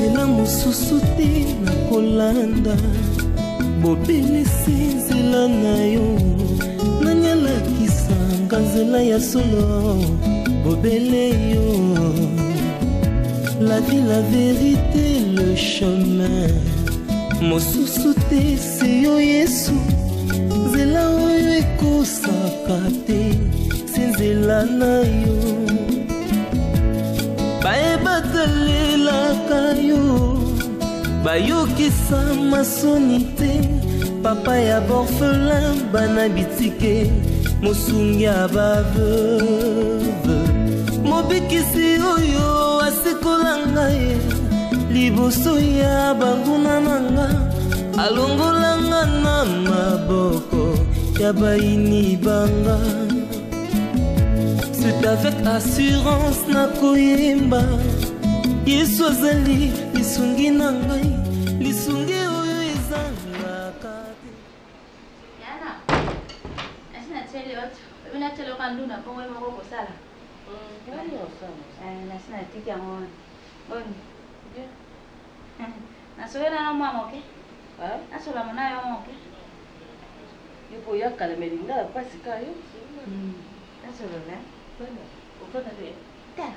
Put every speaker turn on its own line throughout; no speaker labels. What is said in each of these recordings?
nzela mosusu te na kolanda bobelisi nzela na yo nanyalakisanga nzela ya solo bobele yo la vie la vérité le chemin mosusu te se yo Yesu nzela oyo ekosaka te se nzela na yo bayebatalelaka yo bayokisa masoni te papa ya borphelin bana bitike mosungi ya baveuve mobikisi oyo asekolanga ye liboso ya banguna nanga alongolanga na maboko ya baini banga. C'est avec assurance na koyemba Yesu azali lisungi na ngai lisungi oyo ezalaka te.
Yana, asina tele watu bina tele kanduna pongo moko kosala.
Nani osana?
Nasina tiki yango. Boni. Nasola na mama oke? Nasola mona yo oke?
Yupo yakala melinga pasika yo.
Nasola la.
Ufana le.
Ta.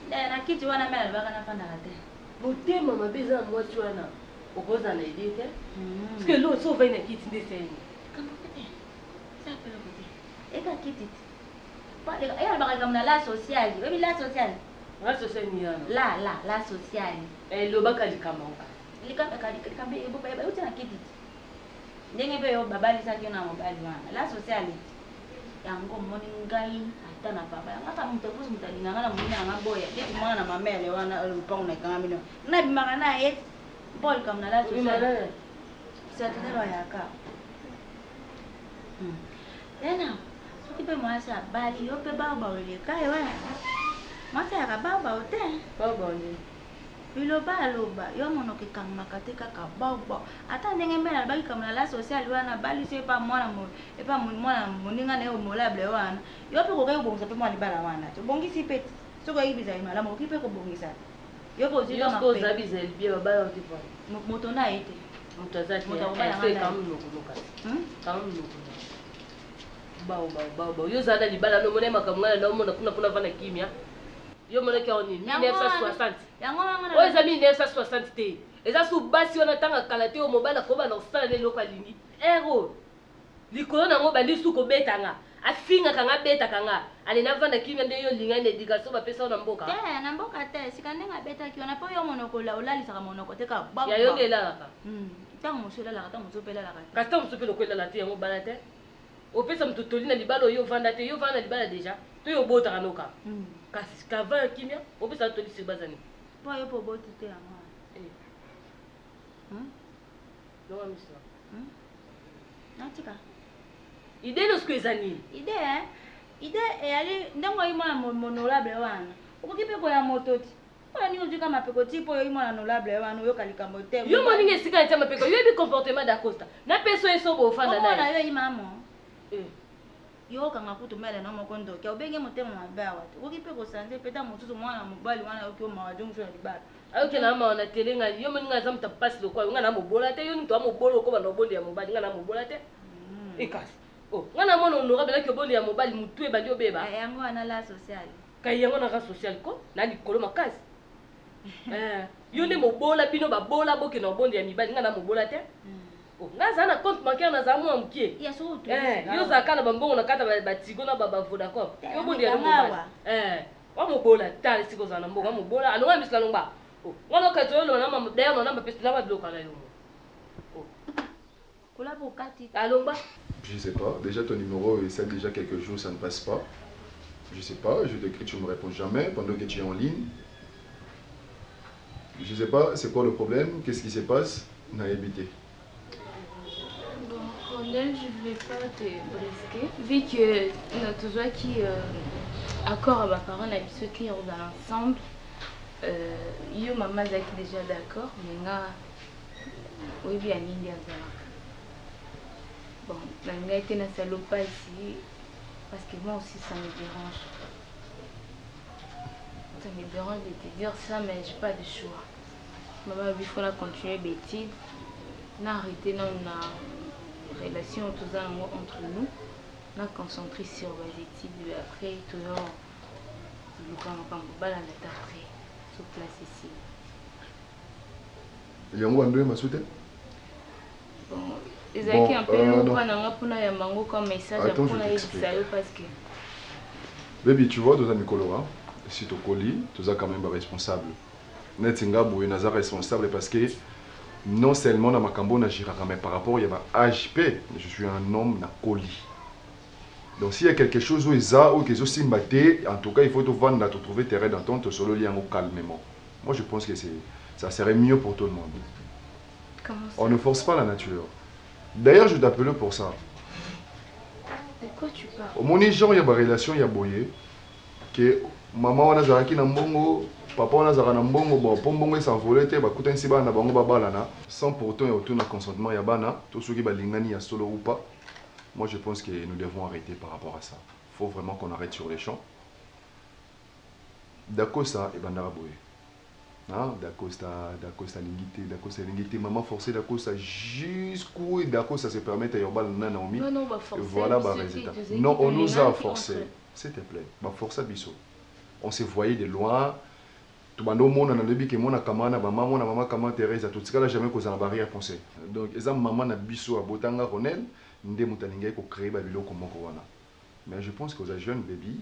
Na kiti wana mela baka na panda kate.
Motema mabeza mwatu wana. Okoza na idete. Parce que l'autre sauve na kiti ndeseni.
Kama kete. Ça peut le côté. Eka kiti. Pas les ya baka comme la sociale. Oui la sociale.
La sociale ni yana.
La sociale.
Lo baka likamanga.
Likambe ebo ba uti na kiti. Ndenge be yo babali sa kina mobali wana. La sociale. Yango moni ngai ata na papa ata mutabuzi mutalinga na mwina ngaboya deti mwana na mamele wana lupango na kanga mino na bimaka na ye Paul kam na la sociale satelo yaka tena sokipe mwasa bali yo pe baba ole kai wa mwasa ya baba ote
baba ole
biloba loba yo mono ke kanga kateka ka baba ata ndenge mbela bali kam na la sociale wana bali se pa mwana mo e pa mwana moninga na yo molable wana yo pe ko ke bongisa pe mwana libala wana to bongisi pe soko ibiza imala mo kipe ko bongisa yo ko zika
ma pe yo ko zabiza elbie baba yo tipo
moto na ete
moto azati se kam lokuluka kam lokuluka bao yo zada libala no mona makamwana na mona kuna vana kimia yo mona ki oni 1960
yango ngana
o ezami 1960 te eza su basi wana tanga kalate o mobala ko bana osala ne loko alingi ero likolo nango bandi su ko betanga afinga kanga beta kanga ale na vanda kimia nde yo linga ne digaso ba pesa na mboka
na mboka te sikande nga beta ki ona po yo monoko la olalisaka monoko te ka
baba ya yo ndela ka
tango musela la ka musopela la ka
kasta musopela ko la te yango bala te o pesa mtutoli na libalo yo vanda te yo vanda libala deja to yo bota kanoka kasi kava kimia o pesa toli sibazani
po yo po boti te yango
no amisa
natika
ide no skwezani
ide ali ndango imana monorable wana ukokipe ko ya mototi wala ni ojuka mapeko tipo yo imana honorable wana yo kalika mote
yo moninge sika ya mapeko yo bi comportement d'Acosta na peso eso bo fanda na
na yo imamo yo kanga kutu mele na mokondo ke obenge motema mabawa ukokipe ko sanze peta motutu mwana mobali wana okyo mawajongo so libala
ayoke na mama na telenga yo moninga za mta passe lo kwa nga na mobola te yo ni to amobolo ko ba no bondi ya mobali nga na mobola te ekasi ngana mona honorable la ki obondi ya mobali mutu e bandi obeba
yango ana la sociale
kai yango na ka social ko na likolo makasi yo nde mobola bino babola boke na obondi ya mibali nga na mobola te nga za na compte bancaire na za mwa mkie yo za kala bambongo na kata batigo na baba Vodacom yo bondi ya mobali wa mobola tali siko za na mboga mobola alonga misla longba ngana ka to lo na mama d'ailleurs na mapesa na badoka na yo
kula bokati
alongba.
Je sais pas, déjà ton numéro essaie déjà quelques jours, ça ne passe pas. Je sais pas, je t'écris, tu me réponds jamais pendant que tu es en ligne. Je sais pas, c'est quoi le problème, qu'est-ce qui se passe, on a évité.
Bon, Rondel, je ne vais pas te brusquer, vu que notre joie qui accord à ma parole, a dit qui on va ensemble. Yo maman est déjà d'accord, mais là, oui bien India. Bon, la été n'a pas ici parce que moi aussi ça me dérange. Ça me dérange de te dire ça, mais j'ai pas de choix. maman il faut continuer bêtise. On a arrêté dans la relation entre nous. On a concentré sur les études. Après, toujours, nous avons après sur place ici.
Il y a un peu de soutien.
Bon, les acquis un peu nous comme message
attends, je t'explique. Baby, tu vois, dans un Nicolas, si tu colles, tu es quand même responsable. Netinga Boué Nazar responsable parce que non seulement dans ma cambo mais par rapport à HP, je suis un homme na colis. Donc s'il y a quelque chose où ils ont ou qu'ils ont simbaté, en tout cas il faut te vendre là, te trouver terrain d'entente sur le lien calmement. Moi je pense que ça serait mieux pour tout le monde.
Comment ça?
On ne force pas la nature. D'ailleurs je t'appelle pour ça.
De quoi tu parles?
Au mon gens il y a une relation, il y a boyé que maman on a zaraki na mbongo. Papa on a zarana mbongo bon pombongo s'envoler te ba kuta nsiba na bango babalana sans pourtant y autour na consentement ya bana tout ceux qui ba lingani ya solo ou pas. Moi je pense que nous devons arrêter par rapport à ça. Il faut vraiment qu'on arrête sur les champs. Dakosa et bandara boye. Hein, Dakosa lingité, maman forcée Dakosa jusqu'où Dakosa se permet à yobal Naomi.
Non, bah forcer.
Voilà bah résultat. Non, on nous a forcé. S'il te plaît, bah force à biso. On s'est voyé de loin. Tout le monde a dit que mon kamana, maman kamana Thérèse, tout ça là jamais causé la barrière pensée. Donc les maman na biso à botanga Ronel, ndé mutalinga ko créer babilo comme wana. Mais je pense que aux jeunes bébés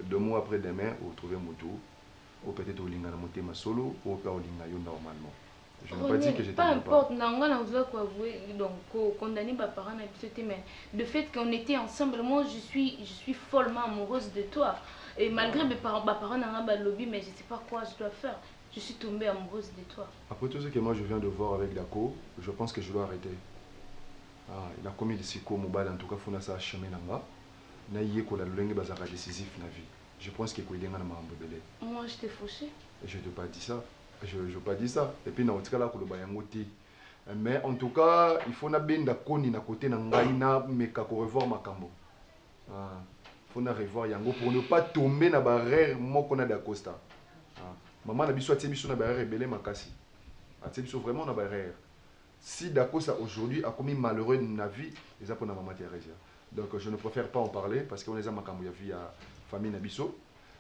2 mois après demain ou trouver moto ou peut-être au linga na motema solo ou pas au linga yo normalement. Je n'ai pas dit que j'étais pas.
Peu importe, nanga na vous quoi avouer donc condamner mes parents na biso mais le fait qu'on était ensemble, moi je suis follement amoureuse de toi. Et malgré mes parents n'ont pas lobby, mais je ne sais pas quoi je dois faire. Je suis tombée amoureuse de toi.
Après tout ce que moi je viens de voir avec Dako, je pense que je dois arrêter. Ah, il a commis des psychos mobile, en tout cas, il faut ça chemin là-bas. Il y a décisif dans la vie. Je pense qu'il y a un
moi je t'ai fauché.
Je ne t'ai pas dit ça. Je n'ai pas dit ça. Et puis, dans le cas là, mais en tout cas, il faut que Dako côté mais revoir ma cambo. Il faut revoir yango pour ne pas tomber dans la barrière mokona d'Acosta. Maman na biso atie biso na barrière ebele makasi. Atie biso vraiment na barrière. Si Dacosta aujourd'hui a commis malheureux dans la vie, ils ont pour maman Thérèse. Donc je ne préfère pas en parler parce qu'on les a makambo ya vie à famille na biso.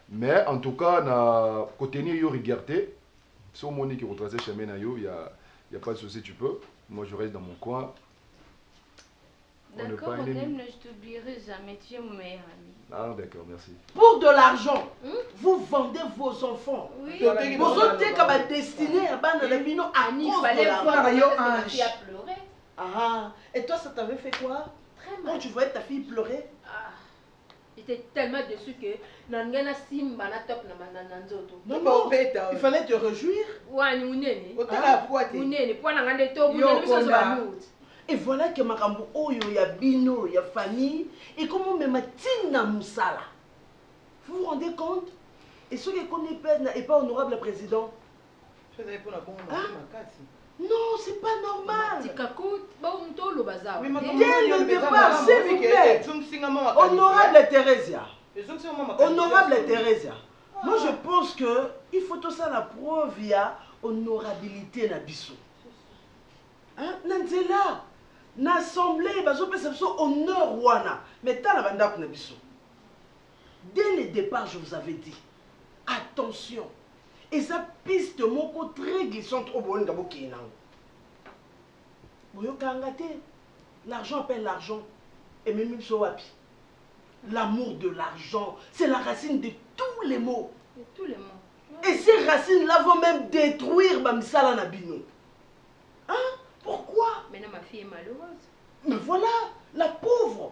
Mais en tout cas na côté ni yo regarder, si on moni qui retracer chemin na yo, il y a pas de souci, tu peux. Moi je reste dans mon coin.
D'accord, Odem, je t'oublierai jamais, tu es mon meilleur ami.
Ah d'accord, merci.
Pour de l'argent, vous vendez vos enfants.
Oui.
Vous êtes comme destiné à cause de l'argent.
Qui a pleuré.
Ah, et toi ça t'avait fait quoi?
Très mal.
Quand tu voyais ta fille pleurer?
Ah, j'étais tellement déçue que Nangana Simba na top na Nanzoto.
Non, il fallait te réjouir.
Ouais, Mounene.
Mounene,
pour Nangane to Mounene.
Et voilà que makambo oyo ya bino ya famille et comment même tina musala. Vous vous rendez compte? Et ce que connaît n'est pas honorable président. Non, c'est pas normal. Dès le départ, s'il vous plaît. Honorable Thérèsia. Honorable Thérèsia. Moi je pense que il faut tout ça la preuve via honorabilité na biso. Hein? Nanzela. L'Assemblée, honneur wana. Mais tant la banda na biso. Dès le départ, je vous avais dit, attention. Et ça piste mon côté très glissante au bon d'abo qui l'argent appelle l'argent. Et même wapi. L'amour de l'argent, c'est la racine de tous les maux.
De tous les maux.
Et ces racines-là vont même détruire Bamsala Nabino. Hein? Pourquoi?
Maintenant ma fille est malheureuse.
Mais voilà, la pauvre,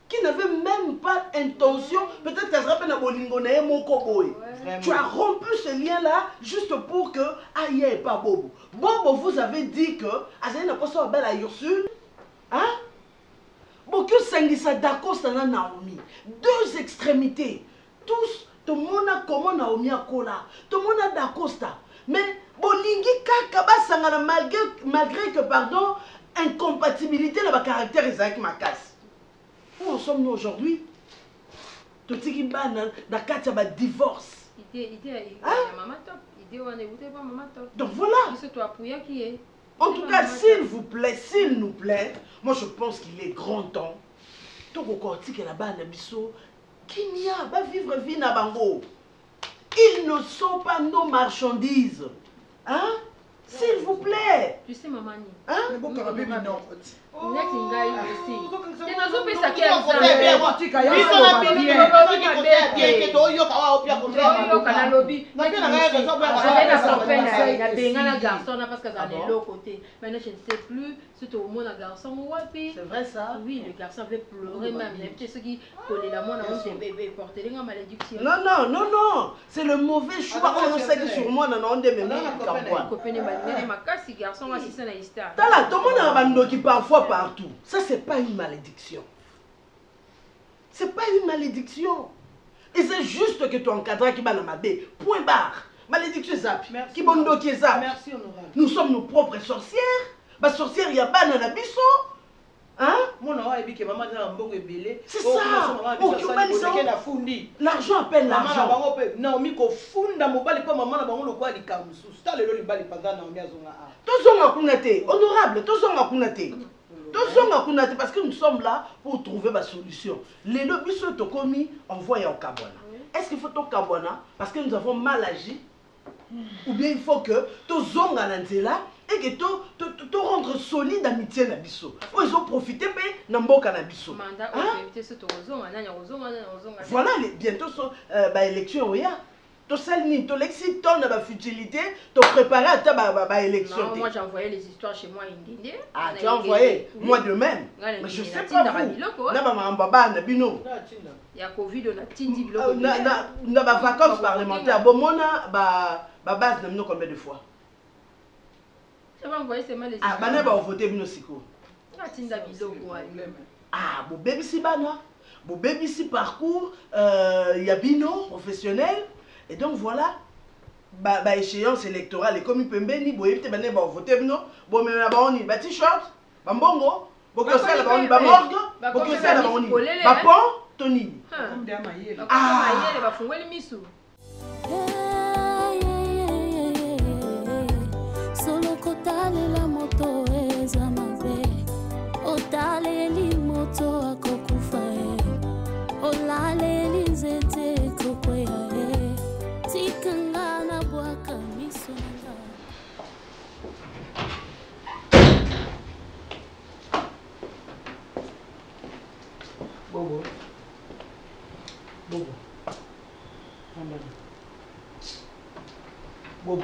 qui n'avait même pas intention, peut-être qu'elle se rappelle à Bolingonae Mokoboy. Tu as rompu ce lien-là juste pour que Aïe n'est pas Bobo. Bobo, vous avez dit que Azaï n'a pas sa belle à Ursule. Hein? Beaucoup Sangisa d'Acosta na Naomi. 2 extrémités. Tous, tout le monde a comment Naomi a Kola. Tout le monde a d'Acosta. Mais Bolingi Kakaba Sangana malgré que, pardon, incompatibilité dans le caractère Isaac Makas. Où en sommes-nous aujourd'hui? Tout ce qui est dans le divorce.
Il dit maman top.
Donc voilà. En tout cas, s'il vous plaît, s'il nous plaît, moi je pense qu'il est grand temps. Donc au quartier là-bas, Nabiso, Kimia va vivre vie na bango. Ils ne sont pas nos marchandises. Hein? S'il vous plaît.
Tu sais, maman.
Hein?
C'est vrai ça? Oui, le garçon avait pleuré même. Il y avait ceux qui collaient la main porter une malédiction.
Non, non, non, non. C'est le mauvais choix. On sait que sur moi, on a des Tala, tout le monde a un qui parfois partout. Ça, c'est pas une malédiction. C'est pas une malédiction. Et c'est juste que tu encadres qui va dans ma baie. Point barre. Malédiction zap. Qui bondo qui zap.
Merci, honorable.
Nous sommes nos propres sorcières. Ma sorcière, il y a pas dans la bisso. Hein? C'est ça. L'argent appelle l'argent. Honorable, parce que nous sommes là pour trouver ma solution. Les lobbies sont commis, envoyés au Kabwana. Est-ce qu'il faut au Kabwana parce que nous avons mal agi? Ou bien il faut que tu zonga là et que tu rendre solide d'amitié na biso. Ils ont profité de Namboka na biso. Voilà, bientôt élection oya. Tu sais, tu l'excite, tu as futilité, tu préparé à ta élection.
Non, moi j'ai envoyé les histoires chez moi Indine.
Ah, tu as envoyé? Moi de même. Mais je sais pas vous.
Il y a Covid, on a Tindi.
Dans ma vacances parlementaires, bon, moi, ma base, nous combien de fois?
Je vais envoyer seulement les
histoires. Ah, bah, on va voter nous siko. Ah, bon, bébé si bana. Bon, bébé si parcours, yabino, professionnel. Et donc voilà, échéance électorale, et comme il peut me dire, bon, il peut me voter, bon, mais là-bas, on y a t-shirt, bambongo, bon, que ça, là-bas, on y a morgue, bon, que ça, là-bas, on y a pont, Tony.
Ah,
solo kotale la moto ezamabe, otale li moto akokufa olale li zete kokoya tikangana bwaka misonga.
Bobo. Bobo. Bobo.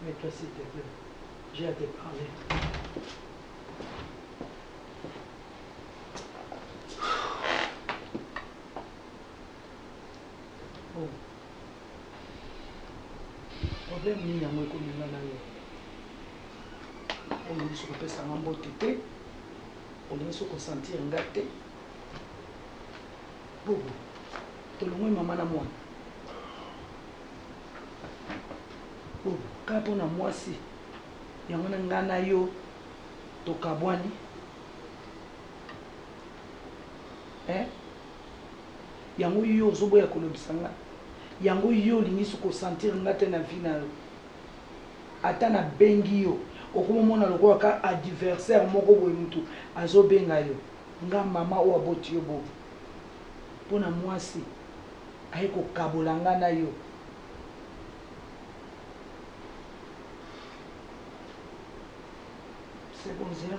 Mets-toi s'il te plaît. J'ai à te parler. Bobo. Problème ni ya mweko ni na yo. On dit sur pesa ngambo tete. On dit sur sentir ngate. Bobo. Tolongwe mama na mwana. Bobo, kapo na mwasi. Yango na ngana yo tokabwani. Yango yo zobo ya kolobisanga. Yango yo lingisu ko sentir ngate na vie na yo. Ata na bengi yo. Okomona lokola ka adversaire moko boye mutu azobenga yo. Nga mama o aboti yo bobo. Pona mwasi ayeko kabolanga na yo. C'est bon, zéro.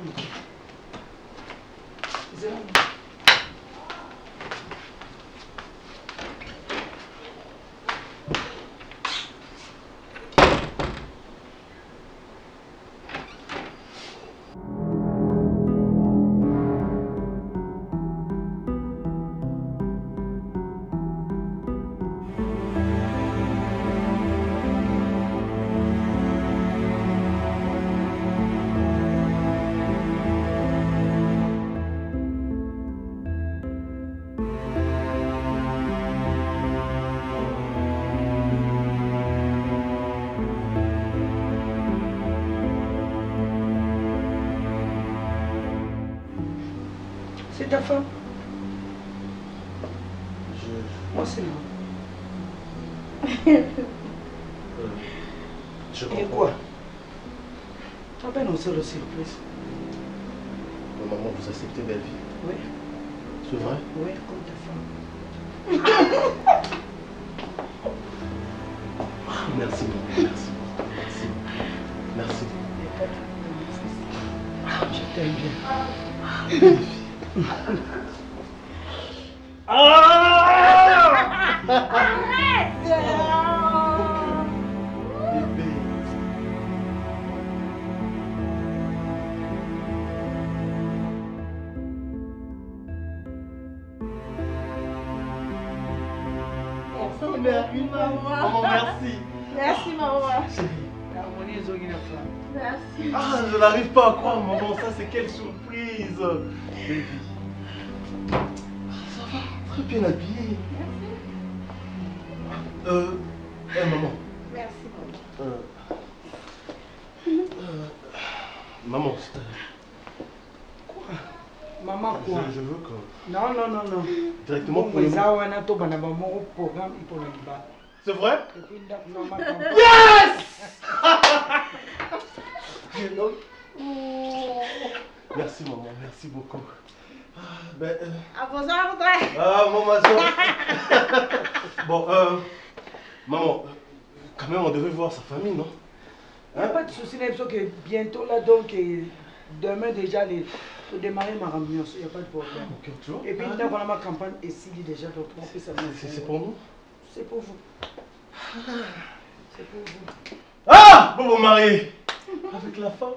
C'est ta femme? Moi, c'est moi.
Je
Et
comprends.
quoi? À peine on sait le surprise.
Maman, vous acceptez belle vie?
Oui.
C'est vrai?
Oui, comme ta femme.
Merci, maman. Merci. Merci. Merci.
Je t'aime bien.
Bébé. Merci, maman, merci.
Merci, maman.
L'harmonie est au Guinée-Femme.
Merci.
Ah, je n'arrive pas à croire, maman. Ça, c'est quelle surprise. Baby. Ça va, très bien habillé. Merci. Maman.
Merci, maman.
Maman,
Quoi? Maman quoi?
je veux que...
Non, non, non, non.
Directement
Bon,
pour le...
mais ça, on a tout bon programme, il faut le battre.
C'est vrai?
Et puis, normal.
Yes! Merci, maman. Merci beaucoup. Ah, ben...
À vos ordres.
Ah, maman. Bon, maman, quand même, on devait voir sa famille, non?
Il n'y a pas de souci, parce que bientôt là, donc, demain déjà, pour démarrer ma réunion, il n'y a pas de problème.
Ok, tu vois?
Et puis, là, voilà ma campagne et Sylvie déjà, donc on fait ça.
C'est pour nous?
C'est pour vous. C'est pour vous.
Ah! Vous vous mariez avec la femme?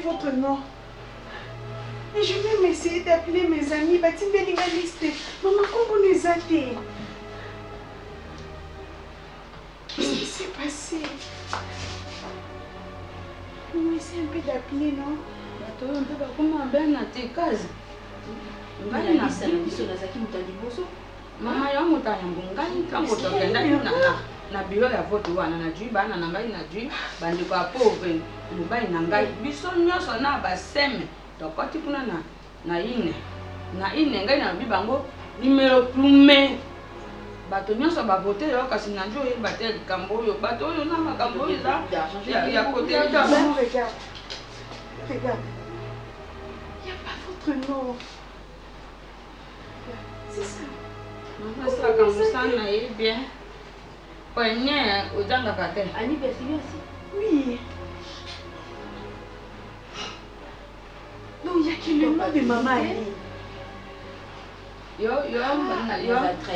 votre nom. Et je vais même essayer d'appeler mes amis. Batimbe linga liste. Maman, comment les a fait? Qu'est-ce qui s'est passé? On va essayer un peu d'appeler, non?
Comment ben à tes cases? Ngai na biso nazaki muta liboso. Mama ya muta ya ngai tango tokenda na biro ya vote wana na jui bana na ngai na jui bandi kwa pauvre mobali na ngai biso nyonso na baseme tokoti kuna na ine ngai na bi bango numero plume bato nyonso bavote yo kasi na njo oyeba te likambo oyo bato oyo na makambo oyo eza ya kote
Regarde. Regarde. Il n'y a pas votre nom. C'est ça.
ça comme ça na bien. Prenez autant de patin. Annie Bessie.
Oui. Non, il n'y a que le nom de maman Annie.
Yo,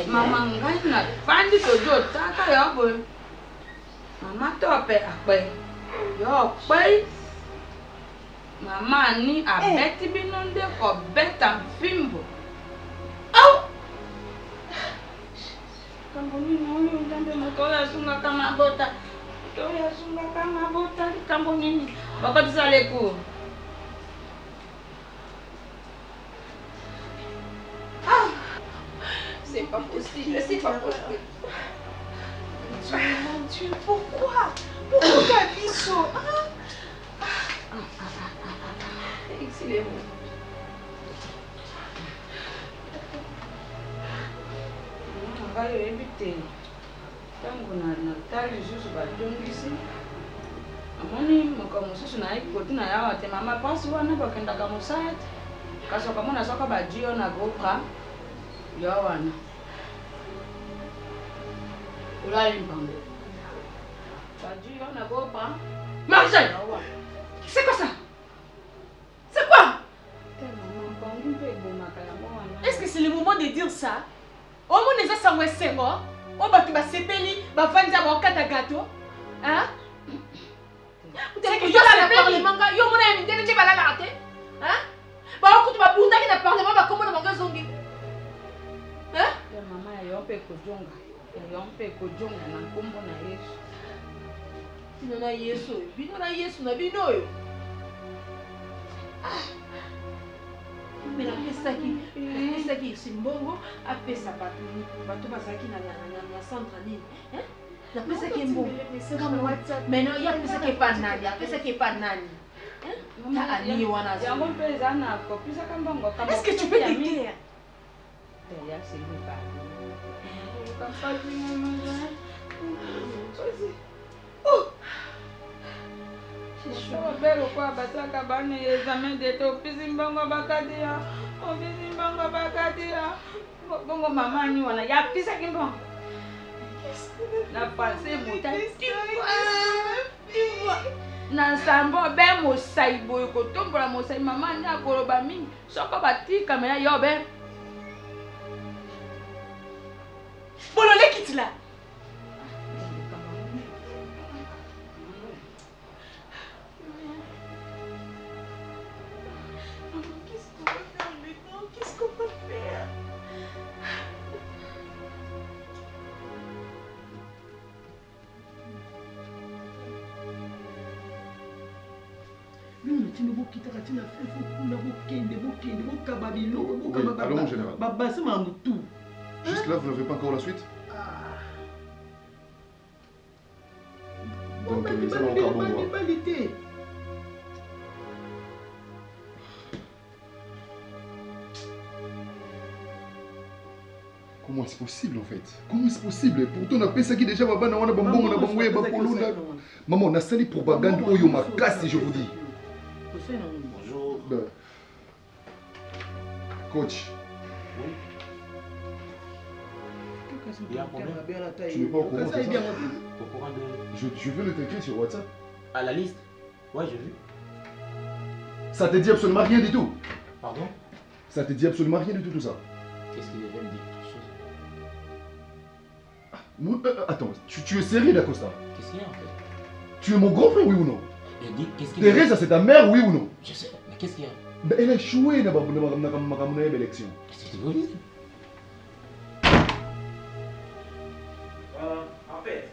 maman ngai na fandi tojo taka yo boy. Mama tope akwe. Yo kwe. Mama ni abeti binonde ko beta fimbo. Au! Kamboni noni ndambe motoya sunga kama bota. Toya sunga kama bota kamboni ni. Bakati sale ku.
Ah! C'est pas possible, c'est pas possible. Mon Dieu, pourquoi? Pourquoi Gabiso? Excusez-moi.
Ngai oyebi te ntango na tali lisusu batongisi amoni moka mosusu naye koti na yawa te mama mpasi wana bakendaka mosala te kasi okamona soka baji yo na gopra yo wana olali mbango baji yo na gopra Marcel, c'est quoi ça? C'est quoi?
Est-ce que c'est le moment de dire ça? Au moins, les gens sont sengo. On va te sepeli, va vendre un gâteau. Hein? Tu sais que je la parlement, yo mon ami, tu ne vas la rater. Hein? Bah, on tu vas bounder qui n'a parlement, va comment on va zombie. Hein?
Maman, yo pe kojonga. Yo pe kojonga na kombo na Yesu.
Bino na Yesu, bino na Yesu na bino yo. Mais la qui c'est mbongo apesa bato bazaki na centre nini hein la pesa qui mbongo mais non ya pesa qui pas nani ya pesa qui pas nani hein ta ani wana
yango pesa na ko pesa ka mbongo ka
est-ce que tu peux t'aider
ya c'est lui pas Belo kwa bataka bana examen de to pisimbongo bakadia. O pisimbongo bakadia. Bongo mama ni wana ya pisa kimbongo. Na pensé motati. Na sambo be mo saibo ko tombola mo sai mama ni akoloba mingi. Soko batika me yo be.
Bolole kitila.
Allons, général. Juste là, vous n'avez pas encore la suite? Donc, ça va encore bon voir. Comment est-ce possible en fait? Comment est-ce possible? Pourtant on a fait ça qui déjà va on a bambon, on a bamboué, maman, on a sali propagande oyo ma casse, je vous dis.
Bonjour.
Coach.
Il y a un problème.
Tu n'es pas au courant de ça?
Au courant de...
Je veux le t'écrire sur WhatsApp.
À la liste? Ouais, j'ai vu.
Ça te dit absolument rien du tout?
Pardon?
Ça te dit absolument rien du tout, tout ça?
Qu'est-ce qu'il devait me dire?
Attends, tu es sérieux d'Acosta?
Qu'est-ce qu'il y a en fait?
Tu es mon grand frère, oui ou non?
Je dis, qu'est-ce qu'il y a?
Thérèse, c'est ta mère, oui ou non?
Je sais, mais qu'est-ce qu'il y a?
Ben, elle a échoué dans ma élection.
Qu'est-ce que tu veux dire?
En fait,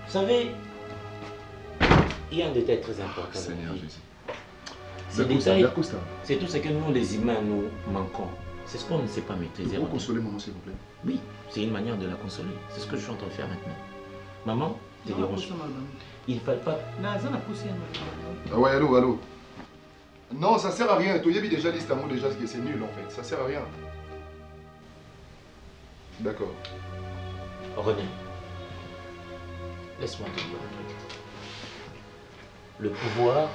vous savez, il y a un détail très important.
Seigneur Jésus.
Ce détail, c'est tout ce que nous, les humains, nous manquons. C'est ce qu'on ne sait pas maîtriser.
Vous consoler maman, s'il vous plaît?
Oui, c'est une manière de la consoler. C'est ce que je suis en train de faire maintenant. Maman, te dérange. Il ne fallait pas...
Ah ouais, allô. Non, ça sert à rien. Tu as vu déjà l'Istanbul, déjà, c'est nul en fait. Ça sert à rien. D'accord.
René, laisse-moi te dire un truc. Le pouvoir,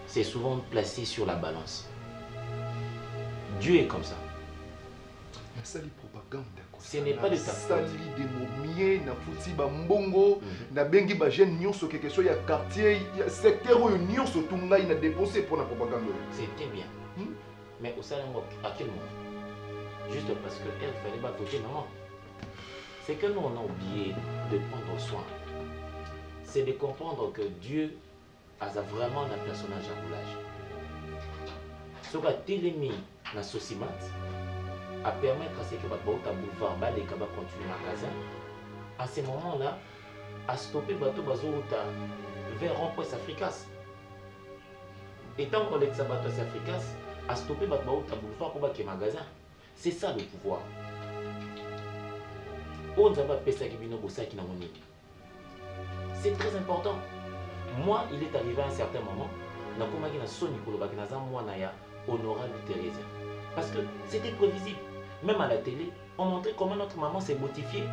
c'est souvent placé sur la balance. Dieu est comme ça. Ce n'est pas de ta faute.
Sali de momier, na futi ba mbongo, na bengi ba jeune nyonso quelque chose ya quartier, ya secteur oyo nyonso tunga ina dépenser pour la propagande.
C'était bien. Mais au salaire à quel moment? Juste parce qu'elle fallait pas voter maman. C'est que nous on a oublié de prendre soin. C'est de comprendre que Dieu a vraiment un personnage à roulage. Ce qu'a télémis dans ce cimat à permettre à ce que le boulevard va continuer le magasin. À ce moment-là, à stopper le bateau vers Rond-Point Africas. Et tant qu'on est bateau Africas, à stopper le boulevard pour le magasin. C'est ça le pouvoir. C'est très important. Moi, il est arrivé à un certain moment, honorable Thérèse. Parce que c'était prévisible. Même à la télé, on montrait comment notre maman s'est motifiée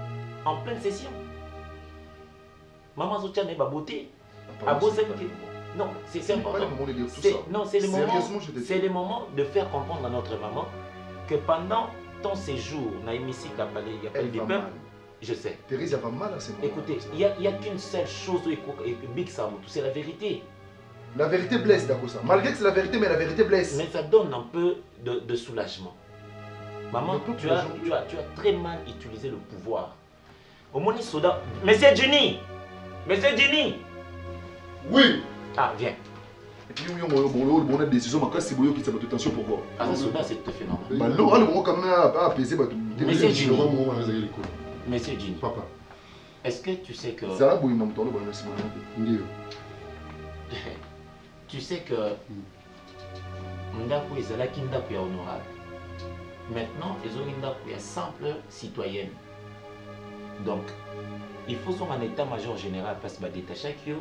en pleine session. Maman Zotia n'est pas beauté. Non, c'est important. Non, c'est le moment de faire comprendre à notre maman que pendant ton séjour dans l'hémicycle à Palais, il y a pas de peuple. Je sais.
Thérèse, il y a pas mal à ce moment.
Écoutez, il n'y a qu'une seule chose, c'est la vérité.
La vérité blesse, d'accord ça. Malgré que c'est la vérité, mais la vérité blesse.
Mais ça donne un peu de soulagement. Maman, tu as très mal utilisé le pouvoir. Au moins, soda. Monsieur Jenny! Monsieur Jenny!
Oui!
Ah, viens.
Et puis, on a des décisions, mais quand c'est bouillot qui s'appelle attention pour voir.
Ah, ça, soda, c'est tout à fait normal.
Bah, non, le moment quand même à apaiser, bah,
Monsieur Jenny. Monsieur Jenny.
Papa.
Est-ce que tu sais que.
Ça va, bouillir dans le temps, merci beaucoup.
Tu sais que. Ndako ezalaki ndako ya honorable. Maintenant, ils ont une ndako ya simple citoyenne. Donc, il faut son en état-major général parce que détaché que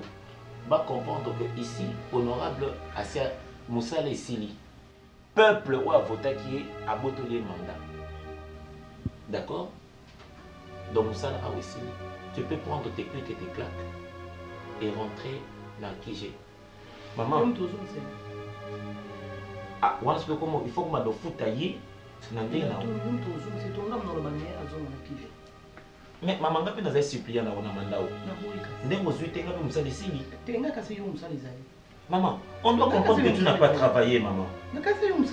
va comprendre que ici, honorable Asia Moussa Sili, peuple ou a voté qui est à botolier mandat. D'accord? Donc Moussa Sili, tu peux prendre tes clics et tes claques et rentrer dans Kijé. Maman. Ah, il faut que je me foute ailleurs. Mais maman ngapi naza supplier na wana mandao. Ndeko zuite ngapi musali sili.
Tenga kasi yo musali zali.
Maman, on doit comprendre que tu n'as pas travaillé, maman.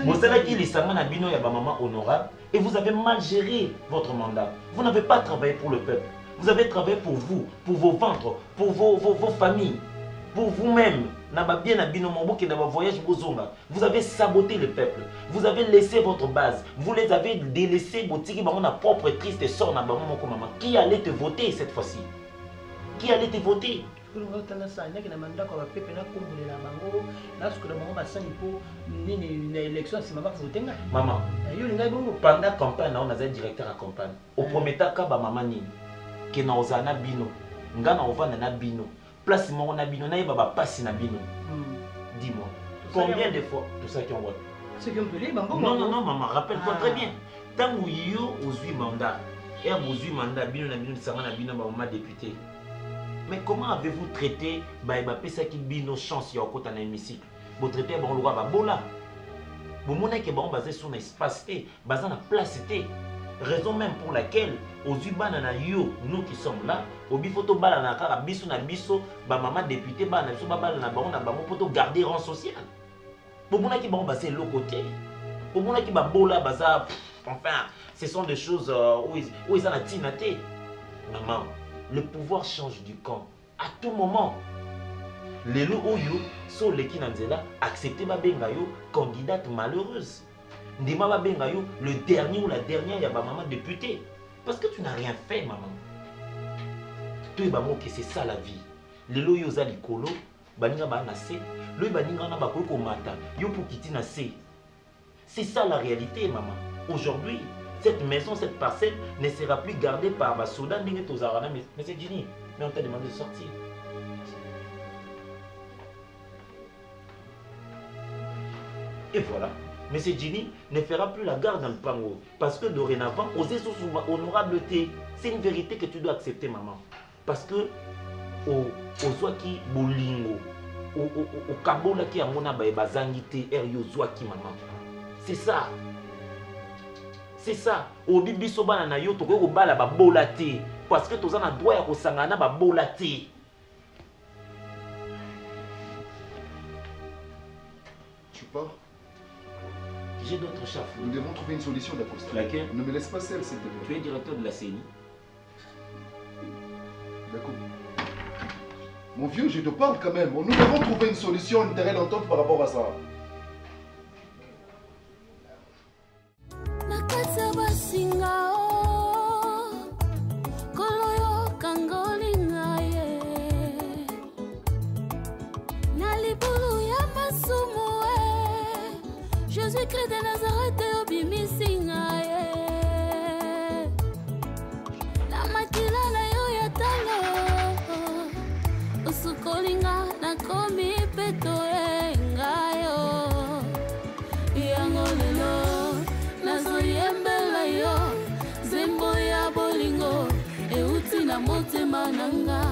Vous avez dit les na bino ya ba maman honorable et vous avez mal géré votre mandat. Vous n'avez pas travaillé pour le peuple. Vous avez travaillé pour vous, pour vos ventres, pour vos familles, pour vous-même. Vous avez saboté le peuple. Vous avez laissé votre base. Vous les avez délaissés. Ma propre triste sort. Qui allait te voter cette fois-ci? Qui allait te voter? Maman, pendant la campagne, on a un directeur à campagne. Au premier temps, maman ni que na ozana bino, ngana ovana na bino. Place mon abino na baba passe na bino. Dis-moi, combien de fois tout ça qui on voit?
C'est qu'on peut les non
non maman, rappelle-toi très bien. Tant où yo aux mandat et aux mandat bino na bino na bino maman député. Mais comment avez-vous traité ba pesa ki bino chance ya okota na hémicycle? Vous traitez bon loi ba bola. Vous monnaie que bon basé sur espace té, basé na place té. Raison même pour laquelle aux Ubanana yo, nous qui sommes là, au bifoto balana kara biso na biso, ba maman député bana biso balana ba on a ba poto garder rang social. Pour mon qui bon bah c'est l'autre côté. Pour mon qui ba bola baza, enfin, ce sont des choses où ils ont la tinaté. Maman, le pouvoir change du camp à tout moment. Les lots oyo sont les qui nanzela accepter ba bengayo candidate malheureuse. Ndima ba bengayo le dernier ou la dernière ya ba maman député. Parce que tu n'as rien fait, maman. Tu es maman que c'est ça la vie. Les lots yo za likolo, baninga ba nase, lo baninga na ba ko mata, yo pour quitter nase. C'est ça la réalité, maman. Aujourd'hui, cette maison, cette parcelle ne sera plus gardée par Basoda Ndenge Tozarana, mais c'est Ginny. Mais on t'a demandé de sortir. Et voilà. Mais ce Ginny ne fera plus la garde dans le pango. Parce que dorénavant, aux honorabilité, c'est une vérité que tu dois accepter, maman. Parce que au Zwaki Bolingo, au Kabola qui a mon bazangité, Erio Zwaki, maman. C'est ça. C'est ça. Au Bibi Soba na yo, toko ko bala ba bolate. Parce que toza na droit ya ko sangana ba bolate.
Tu pars?
J'ai d'autres chefs.
Nous devons trouver une solution, d'accord.
Laquelle?
Ne me laisse pas seul, s'il te plaît.
Tu es directeur de la CENI.
D'accord. Mon vieux, je te parle quand même. Nous devons trouver une solution, une terrain d'entente par rapport à ça.
Jésus-Christ de Nazareth obimisinga na makila na yo ya talo usukolinga na komi peto ngayo yango lelo nazoyembela yo zembo ya bolingo euti na motema nanga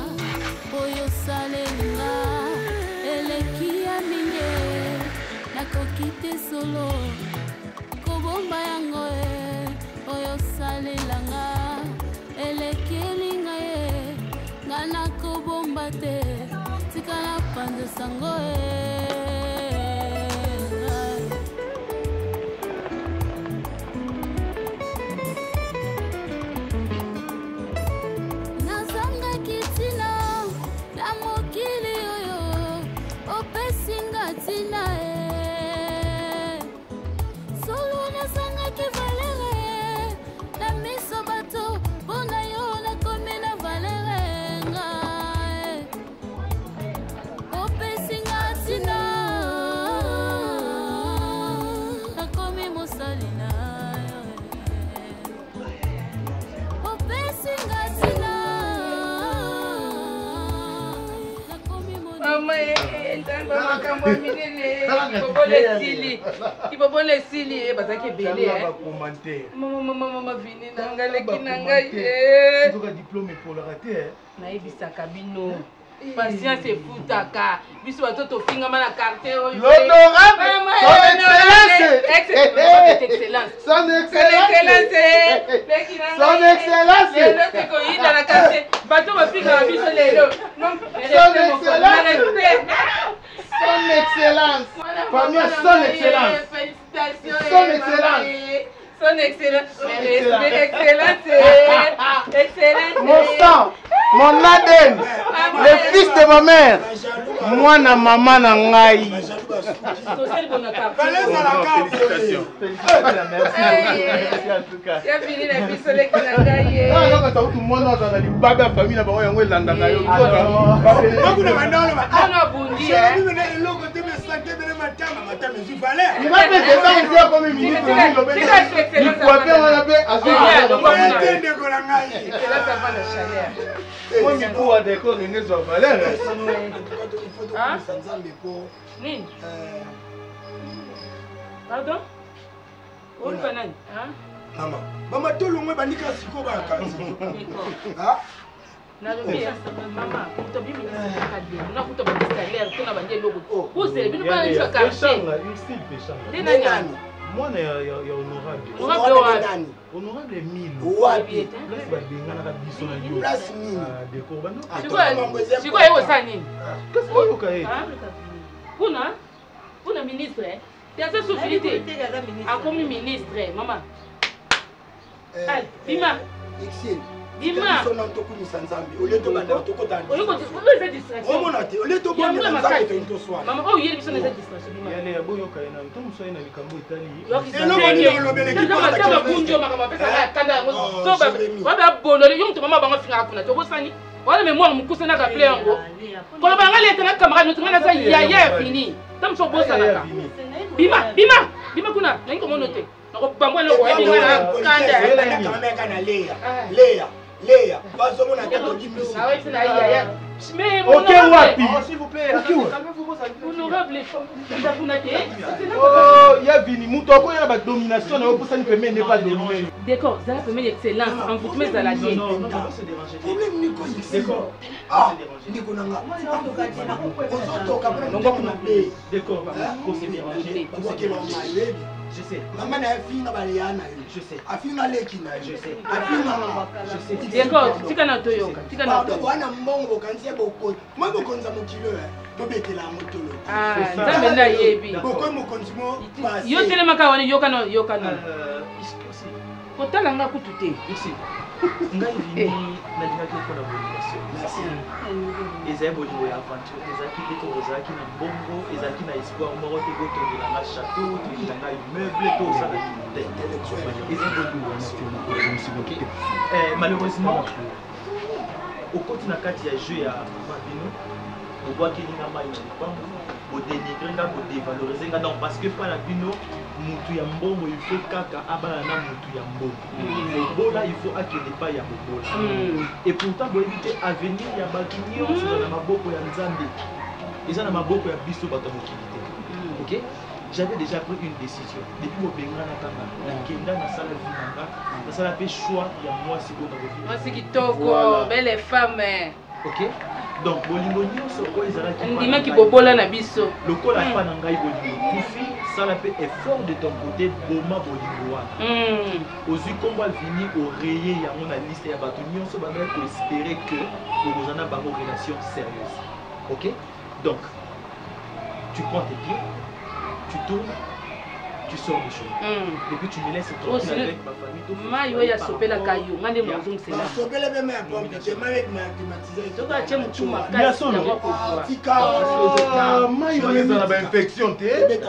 oyo salenga eleki ya minge nakokite solo kobomba yango oyo salelanga elekelinga ye ngana kobomba te tikala mopanzi sango nazangaki ntina na mokili oyo opesinga ntina solo nazangaki valere na miso bato mpona yo nakomi na valere nga opesinga ntina nakomi mosali na yo opesinga ntina nakomi
makambo minene kibobole esili bazaki ebele mama vini na ngai leki na ngai nayebisaka bino patience efutaka biso bato tofingama na quartier oyo tekoyinda na quartier bato bafingama biso lelo
Son excellence, famille, son excellence, son excellence,
son excellence, excellence,
mon sang, mon Aden, le fils de ma mère, moi na maman na ngai.
Pardon?
Maman, maman, tout le monde va dire que c'est quoi la carte?
Moi, il y a honorable. Honorable Milo.
Kuna ministre, piaza sufilite. Akomi ministre, mama. Bima. Bima. Mama, oh, yeli biso neza distraction.
Yale ya boyo kaina, ntomo soye na likambo itali.
Voilà mais moi mon cousin n'a pas plein ngo. Quand on va aller dans camarade nous ngana ça yaya fini. Tam so bossa naka. Bima kuna. Nani ko monote. Nako bambo le ko ngana kanda.
Léa, vas-y, on a dit
ah oui, c'est la yaya. Mais
OK wapi?
S'il vous plaît,
honorable
oh, ya vini muto ko ya ba domination na opusani peme ne pas dominer.
D'accord, ça peut mettre excellence en vous mais à la vie.
Non, c'est dérangé. Problème Nico, d'accord. Ah, Nico nanga.
D'accord, c'est dérangé. Je sais.
Maman a fini na baliana.
Je sais.
A fini na leki na.
Je sais.
A fini na.
Je sais.
D'accord, tika na toyoka. Tika na toyoka.
Wana mbongo kanzi boko. Moi bokonza mokilo tobetela motolo.
Ah, nzambe na yebi.
Boko mokonzi mo.
Yo telemaka wani yoka no. Kotala nga kutute.
Ici. Ngai vini na dinaki ko na bolination. Merci. Ezai bolingo ya aventure, ezaki leko ozaki na mbongo, ezaki na espoir moko te goto de la château, de la immeuble to ça intellectuel. Ezai bolingo malheureusement au côté na kati ya jeu ya Mabino, au bois qui n'a pas une au dénigrer nga au dévaloriser nga donc parce que pas la bino mutu ya mbongo il faut kaka abana na mutu ya mbongo bola il faut akele pas ya bobola et pourtant bo éviter avenir ya batu nyonso na maboko ya nzambe eza na maboko ya biso bato mokilité. OK, j'avais déjà pris une décision depuis mo benga na kanga na kenda na sala vinanga na sala pe choix ya moi si bon na
moi c'est kitoko belle femme.
OK, donc bolingo nyonso ko ezala ki
ndima ki bobola na biso
lokola pa na ngai bolingo kufi sala pe effort de ton côté boma bolingo wana ozwi kombo alvini orayer yango na liste ya bato nyonso bandaki ko espérer que okozana bango relation sérieuse. OK, Donc, tu prends tes pieds, tu tournes, tu sors du chemin. Et puis tu me laisses tranquille avec ma famille.
Mayo ya sopela kayo, ngande mozong sela.
Sopela même un pompe, tu m'as avec ma climatiseur.
Tu vas chez mutuma
Il y a son nom.
Mayo est dans la infection, tu es.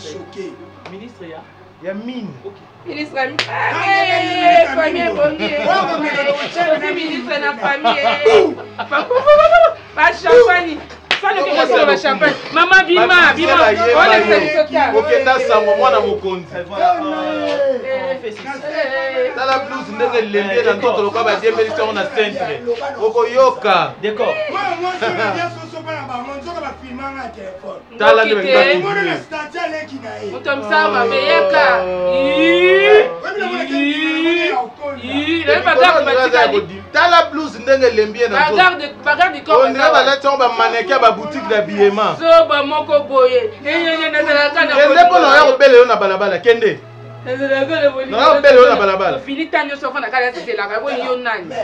Choqué.
Ministre, il y a mine.
Ministre, famille bonnier. Ministre na famille. Pas champagne. Champagne. Maman Bima, Bima, on est
ok, that's ça, moi na mokonzi. Dans la blouse ndenge lembie na ndoto loka ba die ministre on a centre. Oko yoka.
D'accord.
Moi je viens sur ce pas là-bas, on va filmer na téléphone.
Tala de
ngaki. Moi le statut là qui na yi.
Mutomsa ba beyeka.
Dans la blouse ndenge lembie na ndoto.
Bagarde du corps.
On va la tombe mannequin ba boutique d'habillement.
Soba moko boye. Na kana.
Kende ko na ya obele na balabala kende. Na obele na balabala.
Finita nyoso fana kala sela ka bo yo nani.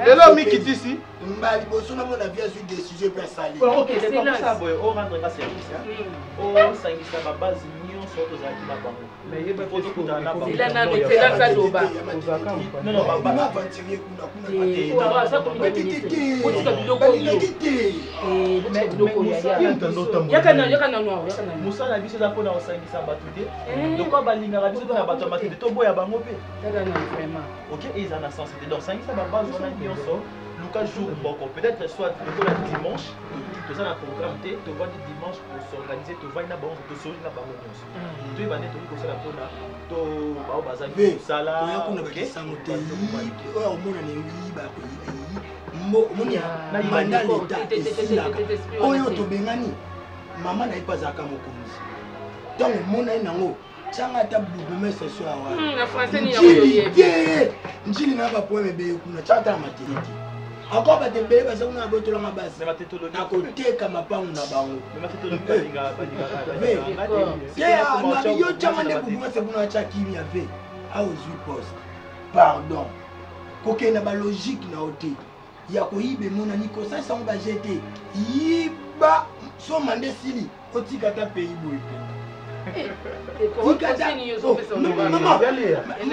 Lelo mi kitisi.
Mbali boso na mona via sur des sujets pas salés.
OK, c'est comme ça boy, on rendre pas service. On sangisa ba base nyonso to za ki na bango. Mais yeba faut tout dans la bango.
Il a na metela sa loba.
Non non, ba
ba va tirer kuna kuna.
Ça comme ministre. Otika biloko yo. Biloko ya. Yakana no.
Musala biso za pona osangisa bato te. Lokwa balingaka biso to na bato makete to boya bango pe.
Takana vraiment.
OK, ils en a sensité. Donc sangisa ba base on a nyonso. Lucas jour beaucoup. Peut-être soit le dimanche, tu as un programme, tu vas dimanche pour s'organiser, tu vas y avoir un peu de banque. Tu vas être comme ça la pona, tu vas au bazar, tu vas là. Tu vas au
encore ba tembele ba sona botola mabasi na koteka mapangu na bango na yo chama ne buguma se buna cha kimia ve a ozui poste pardon kokena ba logique na ote ya koyibe mona niko sa sango ba jeter yiba so mande sili otika ta pays boy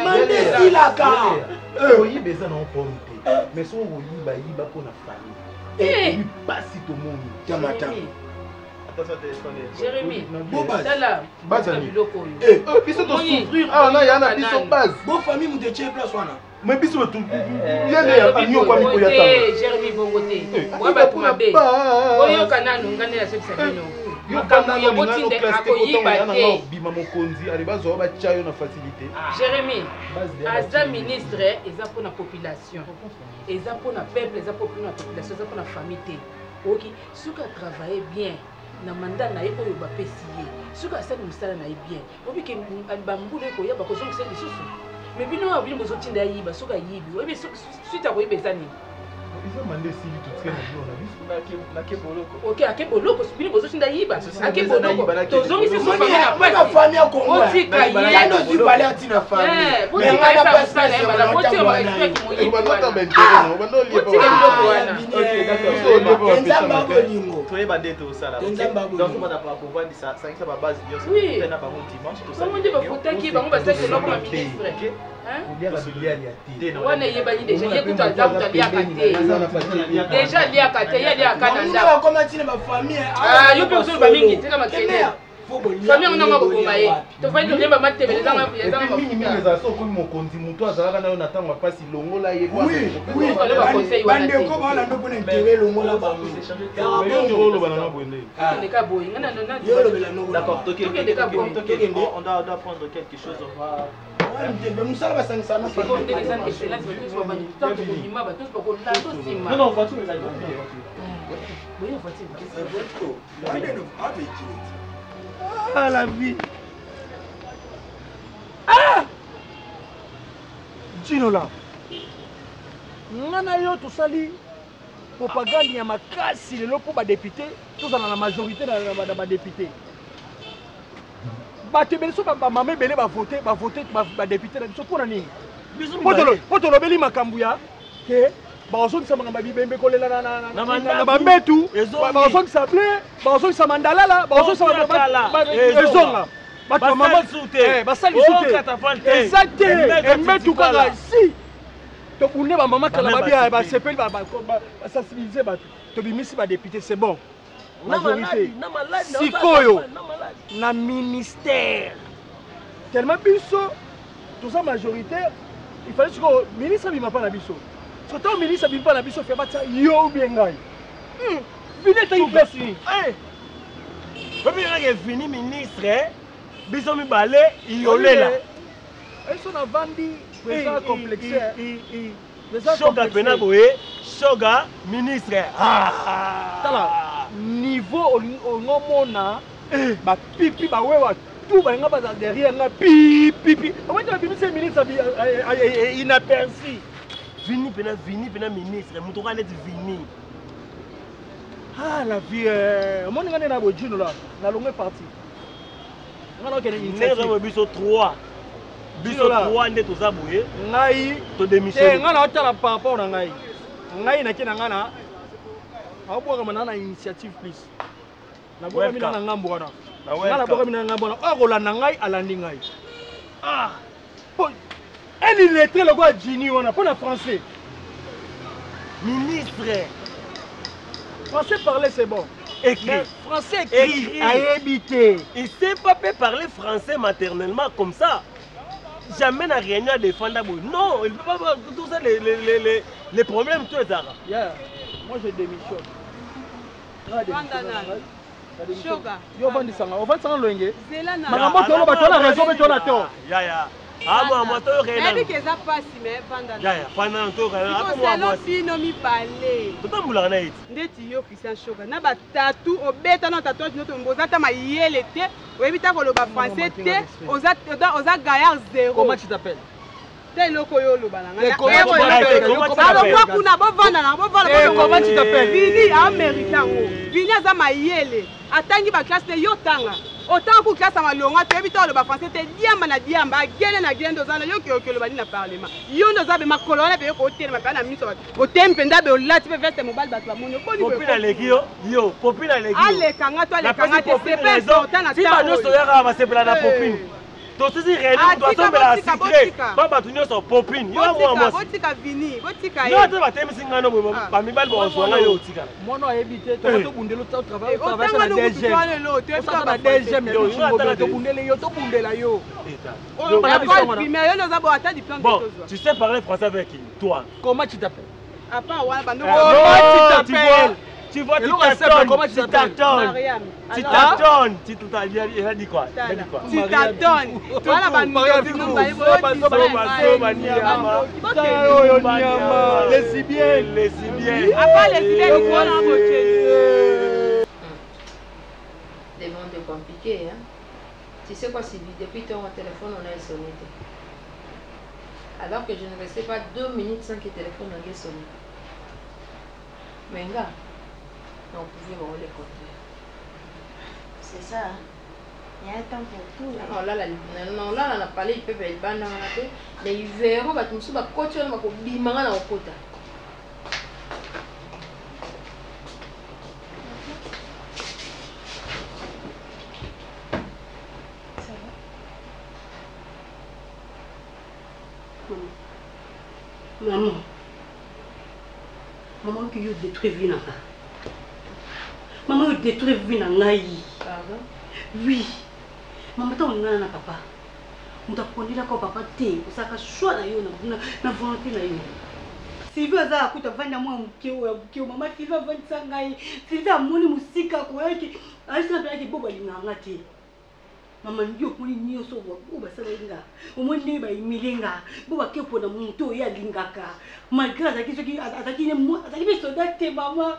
mande sila ka
oyibe za na pompe. Mais si on va y aller pour la famille, et pas si tout le monde.
Jérémy,
bon famille, vous êtes place.
Mais biso tu
Jérémy Bongote. Moi ba pour ma bé. Oyo kana ngane ya sebisabino. Makambo botinde akoyiba te.
Bima mokonzi alibazo ba chayo na facilité.
Jérémy, asa ministre eza pour la population. Eza pour la peuple, eza pour la population, eza pour la famille. OK, ceux qui travaillent bien na mandat na oyo ba pesiye. Ceux qui sala musala na bien. Obi ke bambule ko ya ba ko zonga seli susu. Mais bino abili bozotinda yiba soka yibi. Obi suite akoyiba ezani.
Ils ont demandé si tout ce qu'on
OK, akeboloko, bino bozotinda yiba. Akeboloko. Tozongi se sofa na
pas famille ko.
Otika
yiba no di balé tina famille.
Mais on a pas ça là, bala moti on respect mo yiba.
OK, d'accord.
Nzamba bolingo.
Toi ba deto sala. Donc on va pas pouvoir dire ça, ça ba base bio.
Oui.
Na ba dimanche tout ça.
Comment dit ba fotaki ba ngba saki loko ma ministre.
Hein?
On est yebani déjà, yekuta nzambe talia kate. Déjà lia kate, ya lia kana nzambe.
Comment tu ma famille?
Ah, yo pe uzulu ba mingi tina makene. Famille on nga bokoma ye. To fa ndio ba matebele zanga yazanga
mingi mingi za so comme mokonzi muto azalaka nayo natanga pasi longola ye kwa.
Oui, ba conseil wana. Bande ko ba na ndo na intérêt longola ba.
Yo lo bana na bonde.
Ne ka boy, ngana nona.
Yo lo bela no.
D'accord, on doit prendre quelque chose, on va
non, non, voiture, ah, la vie. Ah! Dino là. Nana yo to sali propagande ya makasi lelo po ba député, tous dans la majorité na ba député. Bato beso ba mama belé ba voter ba député na biso pona nini. Potolo beli makambu ya ke
bazongisa mangamba bibembe kolela na bambetu bazongisa ble bazongisa mandalala bazongisa ezonga bato bamama basali su te eza te embetu kaka si tobune bamama kala babia basepeli basensibilize bato tobimisi badepute c'est bon majorité sikoyo na ministère tellement biso toza majoritaire il fallait que ministre bima pa na biso surtout ministre bima pa na biso fait batsa yo bien ngai vini ta ipesi
Depuis que je fini ministre, biso mi balé iolela.
Eso na vandi pesa complexé.
Shoga pena boye, shoga ministre.
Tala niveau ongomona ba pipi ba wewa tout ba nga ba derrière nga pipi. Comment tu as vu ce ministre inaperçu?
Vini pena ministre, mutoka net vini.
Ah la vie mon nga na bojino là, na longue partie. Nga na kene
initiative biso 3. Biso 3 nde toza boye.
Ngai
to démissionner.
Nga na otala par rapport na ngai. Ngai na kena nga na abwa kama na initiative please. Na bwa mina na ngambo wana. Na bwa mina na ngambo wana. Okola na ngai alandi ngai. Ah. Elle il est très le gars Gini on a pas en français.
Ministre.
Français parler c'est bon.
Écrit.
Mais français écrit à habiter.
Il sait pas parler français maternellement comme ça. Jamais n'a rien à défendre. Non, il peut pas voir tout ça les problèmes tout ça.
Yeah. Moi je démissionne.
Shoga.
Yo vandi sanga. On va s'en longer. Maman tu as raison mais tu as tort.
Ya. Ah moi to rien.
Elle dit que ça passe mais pendant.
Ya pendant to rien.
Ah moi moi. Si no mi parler.
Tout mbula na it.
Ndeti yo Christian Shoga. Na ba tatou obeta na tatouage noto mboza ta ma yele te. Oyebita ko loba français te. Oza gaillard zéro.
Comment tu t'appelles?
Comment
tu t'appelles?
Vini américain. Vini aza mayele. Atangi ba classe yo tanga. Autant pour classe malonga te bita le ba français te diamba na diamba gene na gene dozana yo ke le bani na parlement. Yo ndoza be makolona be ko hotel ma na miso. O tempe ndabe o lati be veste mobile ba moni ko ni be.
Popina legio yo, popina legio.
Ale kanga to ale kanga te c'est pas important na
ta. Si ba no so yaka ba se pela na popine. Donc si réellement doit tomber la secret. Baba tu nyonso popine. Yo moi.
Botika vini, botika.
Yo te ba temisi ngano ba mi bal bo so na yo tika.
Mono habité to bundelo to travail na DG. To na DG mais to bundele yo to bundela yo.
Bon, tu sais parler français avec qui? Toi.
Comment tu t'appelles?
Comment tu t'appelles? Tu vois, tu t'attends. Il a dit quoi?
Tu t'attends.
Lesbiennes.
Des mondes compliqués, hein? Tu sais quoi, Sylvie? Depuis ton téléphone, on a sonné. Alors que je ne restais pas 2 minutes sans que le téléphone ait sonné. Mais gars, on pouvait voir les côtés.
C'est ça. Il y a un temps pour tout.
Non, là, on a parlé, ils peuvent être bandés, mais ils verront que tu me côté, on va bimanga na okota.
Maman qui a détruit vie. Maman a détruit vie.
Pardon?
Oui. Maman t'as un papa. On t'a connu là comme papa t'es. On s'est choisi na volonté na yo. Sylvie aza akuta vanda mwa mkeo mama Sylvie vanda sangai. Sylvie amoni musika ko yake. Aisha pia yake boba linganga te. Mama ndio kuni niyo so boba sala inga. Omoni ba imilenga. Boba kepo na muntu ya lingaka. Malgré azaki ne soda te mama.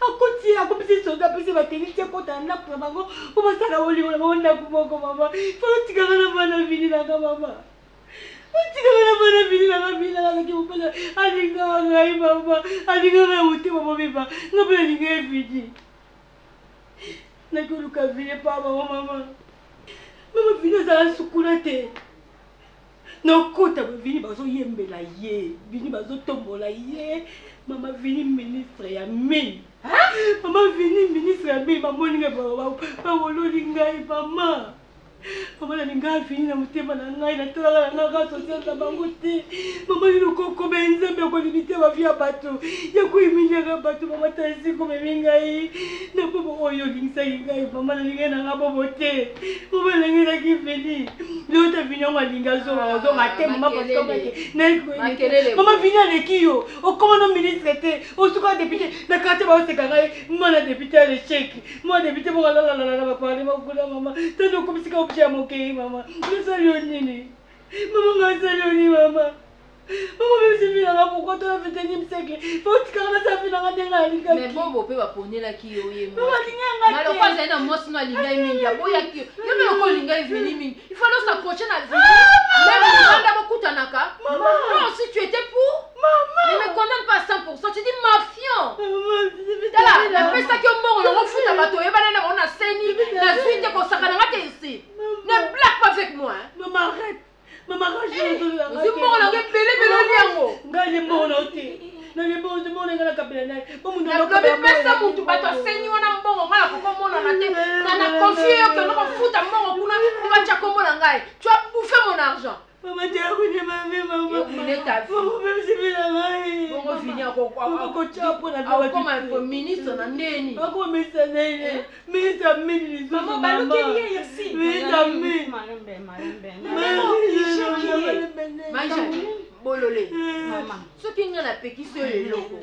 Akoti akopisi soda pesi ba tenite kota na kwa bango. Boba sala oli na mona kumoko mama. Faut tigana na bana vini na mama. Tigana bana vini na vini na ki upela. Alinga ngai mama. Alinga na uti mama biba. Ngapela linge vidi. Na kuluka vile pa mama. Mama vino za sukula te. Nokuta bavini bazoyembela ye, vini bazotombola ye. Mama vini ministre ya mine. Mama vini ministre ya mine, mamoninga bawololi ngai mama. Mama na ninga vini na mutema na ngai na tala na ngai social na bango te. Mama yino koko benze be ko limite ba via bato. Ya ko iminya bato mama tansi ko meminga yi. Na bobo oyo lingsa ngai mama na ninga na ngabo te. Mama na ninga ki vini. L'autre vini on linga zo ngate mama parce que na mama vini avec yo. O comment no ministre te. O suka député na kate ba o se kangai. Mama na député à l'échec. Moi député mo la ba parler ma kula mama. Tano ko bisika okay, mama. Nini. Mama ngasalioni mama. Mama bisi na pourquoi tu as fait un siècle. Faut que ça finisse na denga.
Mais bon peut va poner la ki yo ye. Mama linga. Mais le quoi ça na mosi na linga mingi. Boya ki. Yo me ko linga vini mingi. Il faut nous s'approcher na vini. Même on a beaucoup tanaka. Maman, non, si tu étais pour maman. Ne me condamne pas à 100%. Tu dis mafiant. Maman, la peste qui est mort, on a foutu à bateau. Et ben on a saigné. La suite est consacrée à ici. Ne blague pas avec moi. Maman, arrête. Maman, arrête. Je suis mort, on a belé liango. Gagne mort, on a été. Ne bon, je m'en ai la capitaine. Bon, nous n'avons pas ça pour tout bateau. Saigné, on a bon, on a comment on a été. On a confié que nous on fout à mort. On va dire comment on a. Tu as bouffé mon argent. Maman, tu as roulé ma vie, maman. Tu as ta vie. Maman, même si je la maille. On va finir encore comme un ministre, on a né. Encore ministre, ministre, ministre. Maman, balou qui est ici. Ministre, ministre. Maman, bololé. Maman. Ce qui est la péquille, c'est le loco.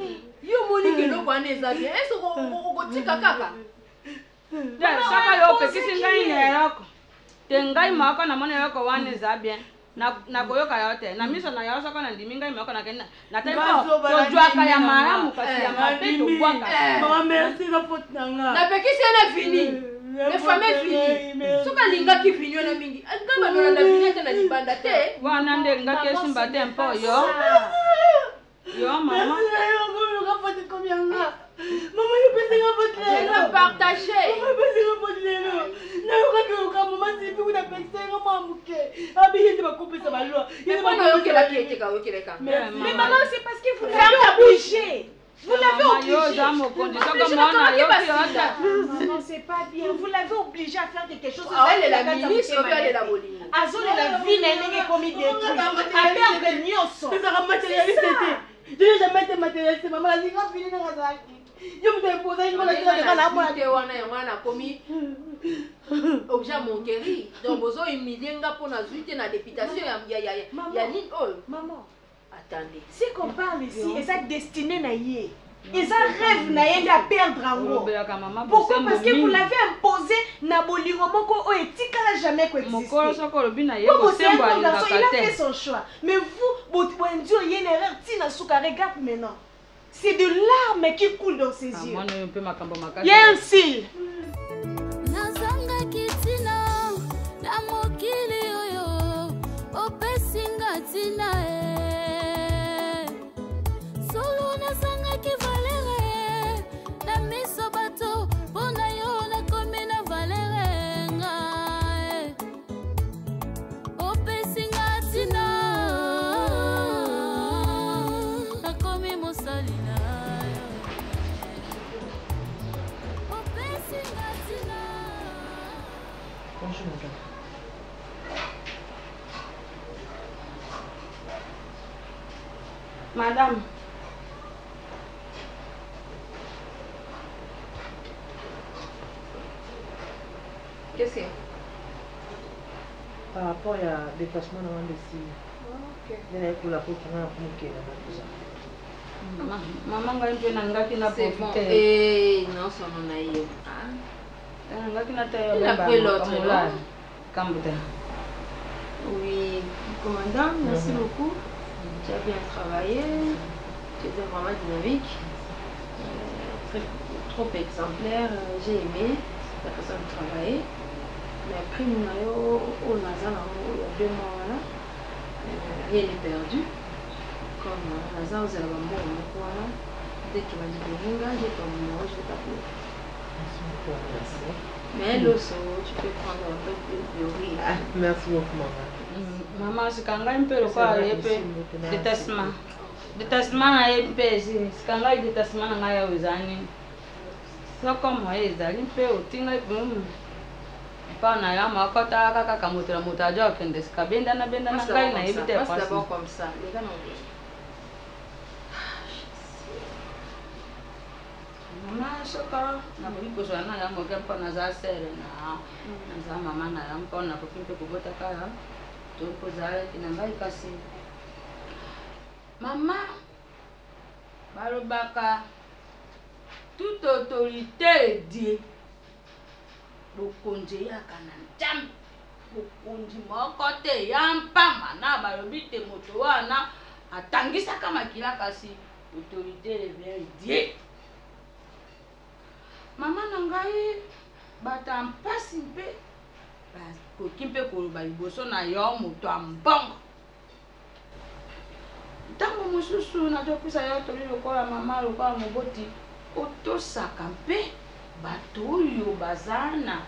Yo moni que loco en est bien. Est-ce qu'on tika kaka?
Chaka yo péquille, c'est un loco. Tengai mako na mone yoko wane za bien. Na koyoka yote na miso na yaosa kana ndiminga imeko na kena na tempo tojwa kaya maramu kasi ya mapeto kwanga
mama merci na faute nanga
na pekisi na fini le fameux fini suka linga ki fini na mingi ngamba ndo na fini tena libanda te
wana nde ngaki simba te mpo yo mama
yo nga faute combien nga maman yo pese nga faute
lelo partager
maman pese nga faute lelo na yo ka maman si puis na pese nga mamuke abi yende ba kopesa ba loi
yende ba yoke la piete ka yoke le ka
mais maman c'est parce que vous l'avez obligé. Vous l'avez obligé.
Non, c'est pas bien. Vous l'avez obligé à faire quelque chose.
Elle est la ministre, elle est la boline.
Azol est la vie, elle est commis des trucs. À perdre Nyonso.
C'est ça, matérialiste. Je n'ai jamais été matérialiste. Maman, la vie, on finit dans la sac. Je me suis posé une bonne
objet monquerie. Donc, vous avez humilié pour la suite de la députation.
Maman.
Attendez.
Si qu'on parle ici, et ça destinée naïe. Et ça rêve naïe à perdre en gros. Pourquoi? Parce que vous l'avez imposé na bolingo moko o etika la jamais coexister. Comme c'est un garçon, il a fait son choix. Mais vous, votre point de vue, il y a une erreur. Tina Souka, regarde maintenant. C'est de larmes qui coulent dans ses yeux. Il y a un cil.
Madame.
Qu'est-ce que c'est?
Par rapport à déplacement dans le style.
Ok.
Il y a pour la peau qui m'a appris tout ça.
Maman nga mpe na ngaki na profiter.
Eh non, ça n'en a eu.
Ngaki na tayo
Il a pris l'autre.
Kambuta.
Oui, commandant, merci beaucoup. Tu as bien travaillé. Tu étais vraiment dynamique. Trop exemplaire. J'ai aimé la façon de travailler. Mais après, nous avons au Nazar, il y a 2 mois là. Rien n'est perdu. Comme Nazar, vous avez un bon moment. Dès qu'il m'a dit que j'ai ton numéro, je vais t'appeler.
Merci.
Mais l'osso, tu peux prendre un peu de riz.
Merci beaucoup, maman.
Maman, c'est quand même un peu le corps, détachement. Détachement na ye mpe sika ngai détachement na ngai awa ezali soko moye ezali mpe otingai mpa na ya makota kaka moto na moto ajo akende sika bendana ngai nayebi te mama soko nakoki kozwa na ya moke mpo naza sere naza mama na ya mpo nakoki mpe kobotaka ya tokozalaki na ngai kasi Maman, balobaka toute autorité est Dieu. Bokonje yaka na Nzambe. Bokonji moko te ya mpamba na balobi te moto wana atangisaka makila kasi autorité revient Dieu. Maman na ngai bata mpasi mpe bakoki mpe koloba liboso na yo moto ya mbongo. Tango mosusu nazopesa yo toli lokola mama lokola moboti otosaka mpe bato oyo bazana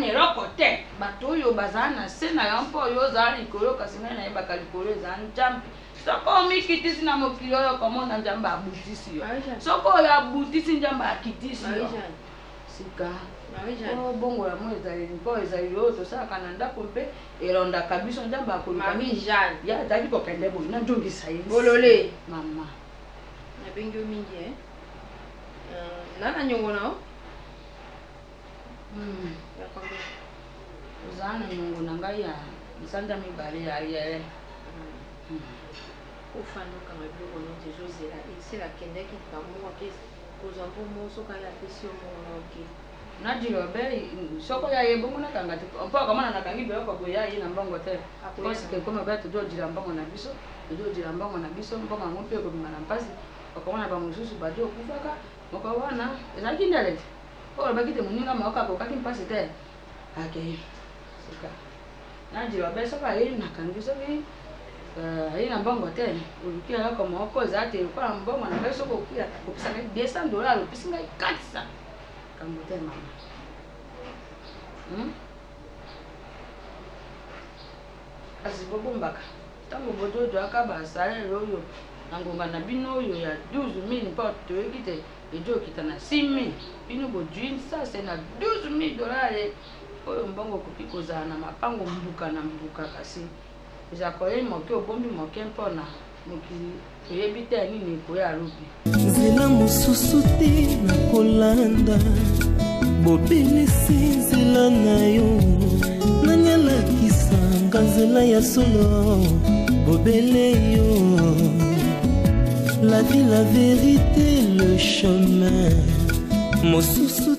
eloko te bato oyo bazala na se na yo mpo oyo ozala likolo kasi ngai nayebaka likolo eza Nzambe soko omikitisi na mokili oyo komona Nzambe abutisi yo soko oyo abutisi Nzambe akitisi yo sika bongo ya mo ezali mpo ezali oyo tosalaka na ndako mpe elondaka biso Nzambe akoluka ya ezali kokende boye nazongisa ye
bolole
mama
nabengi yo mingi nana nyongo nao
ozala na nyongo na ngai ya misanda mibale ya yele
ofandokanga biloko noti ezozela esila akendaki bamoko kozwa mpo mosoka ye apesi yo monoke
najilo be soko ya ye bongo nakanga te mpo akamona nakangi biloko boye ya ye na mbongo te posike koma ba tozodila mbongo na biso mbongo yango mpe ekobima na mpasi akamona bamosusu bato okufaka moko wana ezalaki ndele te po olobaki te moninga maoka akokaki mpasi te ake sika najilo be soko aye nakangi soki aye na mbongo te oluki eloko moko eza te lokola mbongo na ngai soko okopesa ngai $200 opesi ngai 400 kambo te mama kasi bobombaka ntango bozozwaka basalere oyo na ngonga na bino oyo ya 12 000 mpo toyoki te ejo okita na 6 000 bino bozwi nsase na $12 oyo mbongo okoki kozala na mapango mbuka na mbuka kasi eza koyei moke obombi moke mpona mokili oyebi te nini ekoya alobi
nzela mosusu te nakolanda bobelisi nzela na yo nanyalakisanga nzela ya solo bobele yo la vie la vérité le chemin mosusu